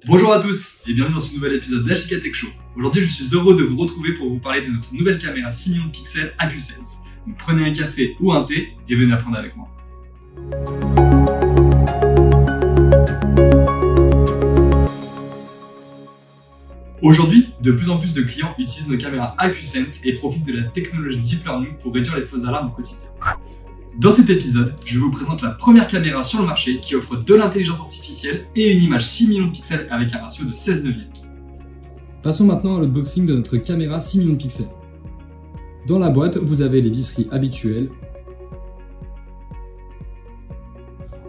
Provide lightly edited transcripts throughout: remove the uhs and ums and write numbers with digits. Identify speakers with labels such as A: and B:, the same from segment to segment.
A: Bonjour à tous et bienvenue dans ce nouvel épisode d'Ashika Tech Show. Aujourd'hui, je suis heureux de vous retrouver pour vous parler de notre nouvelle caméra 6 millions de pixels AccuSense. Donc prenez un café ou un thé et venez apprendre avec moi. Aujourd'hui, de plus en plus de clients utilisent nos caméras AccuSense et profitent de la technologie Deep Learning pour réduire les fausses alarmes au quotidien. Dans cet épisode, je vous présente la première caméra sur le marché qui offre de l'intelligence artificielle et une image 6 millions de pixels avec un ratio de 16/9.
B: Passons maintenant à l'unboxing de notre caméra 6 millions de pixels. Dans la boîte, vous avez les visseries habituelles.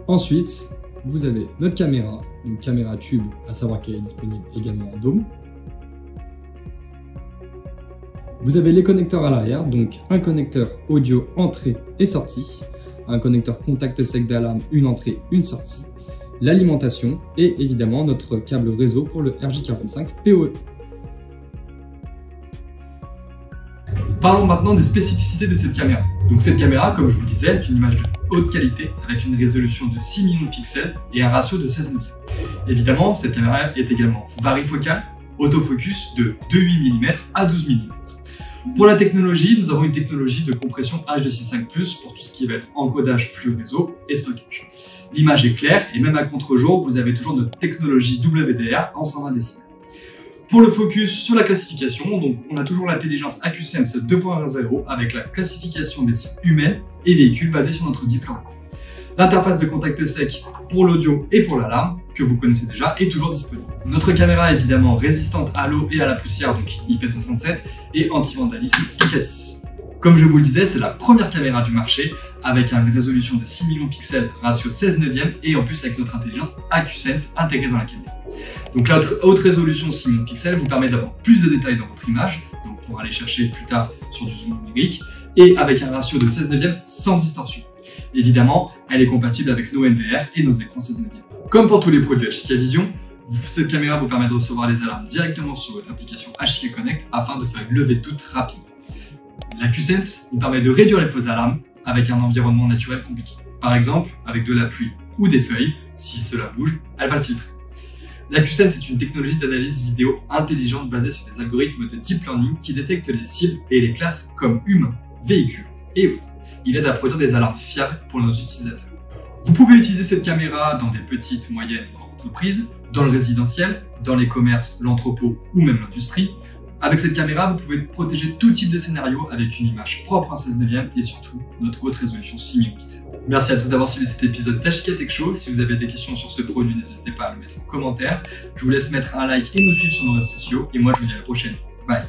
B: Ensuite, vous avez notre caméra, une caméra tube, à savoir qu'elle est disponible également en dôme. Vous avez les connecteurs à l'arrière, donc un connecteur audio entrée et sortie, un connecteur contact sec d'alarme, une entrée, une sortie, l'alimentation et évidemment notre câble réseau pour le RJ45 PoE.
A: Parlons maintenant des spécificités de cette caméra. Donc cette caméra, comme je vous le disais, est une image de haute qualité avec une résolution de 6 millions de pixels et un ratio de 16/9. Évidemment, cette caméra est également varifocale, autofocus de 2,8 mm à 12 mm. Pour la technologie, nous avons une technologie de compression H265+, pour tout ce qui va être encodage flux réseau et stockage. L'image est claire et même à contre-jour, vous avez toujours notre technologie WDR en 120 décibels. Pour le focus sur la classification, donc on a toujours l'intelligence AccuSense 2.0 avec la classification des cibles humaines et véhicules basée sur notre Deep Learning. L'interface de contact sec pour l'audio et pour l'alarme, que vous connaissez déjà, est toujours disponible. Notre caméra est évidemment résistante à l'eau et à la poussière, donc IP67, et anti-vandalisme IK10. Comme je vous le disais, c'est la première caméra du marché avec une résolution de 6 millions de pixels, ratio 16/9, et en plus avec notre intelligence AccuSense intégrée dans la caméra. Donc la haute résolution 6 millions de pixels vous permet d'avoir plus de détails dans votre image, donc pour aller chercher plus tard sur du zoom numérique, et avec un ratio de 16/9 sans distorsion. Évidemment, elle est compatible avec nos NVR et nos écrans 16/9. Comme pour tous les produits Ashika Vision, cette caméra vous permet de recevoir les alarmes directement sur votre application Ashika Connect afin de faire une levée de doute rapide. L'AccuSense vous permet de réduire les fausses alarmes avec un environnement naturel compliqué. Par exemple, avec de la pluie ou des feuilles, si cela bouge, elle va le filtrer. L'AccuSense est une technologie d'analyse vidéo intelligente basée sur des algorithmes de Deep Learning qui détectent les cibles et les classent comme humains, véhicules et autres. Il aide à produire des alarmes fiables pour nos utilisateurs. Vous pouvez utiliser cette caméra dans des petites, moyennes ou grandes entreprises, dans le résidentiel, dans les commerces, l'entrepôt ou même l'industrie. Avec cette caméra, vous pouvez protéger tout type de scénario avec une image propre à 16/9 et surtout notre haute résolution 6 millions de pixels. Merci à tous d'avoir suivi cet épisode d'Ashika Tech Show. Si vous avez des questions sur ce produit, n'hésitez pas à le mettre en commentaire. Je vous laisse mettre un like et nous suivre sur nos réseaux sociaux. Et moi, je vous dis à la prochaine. Bye.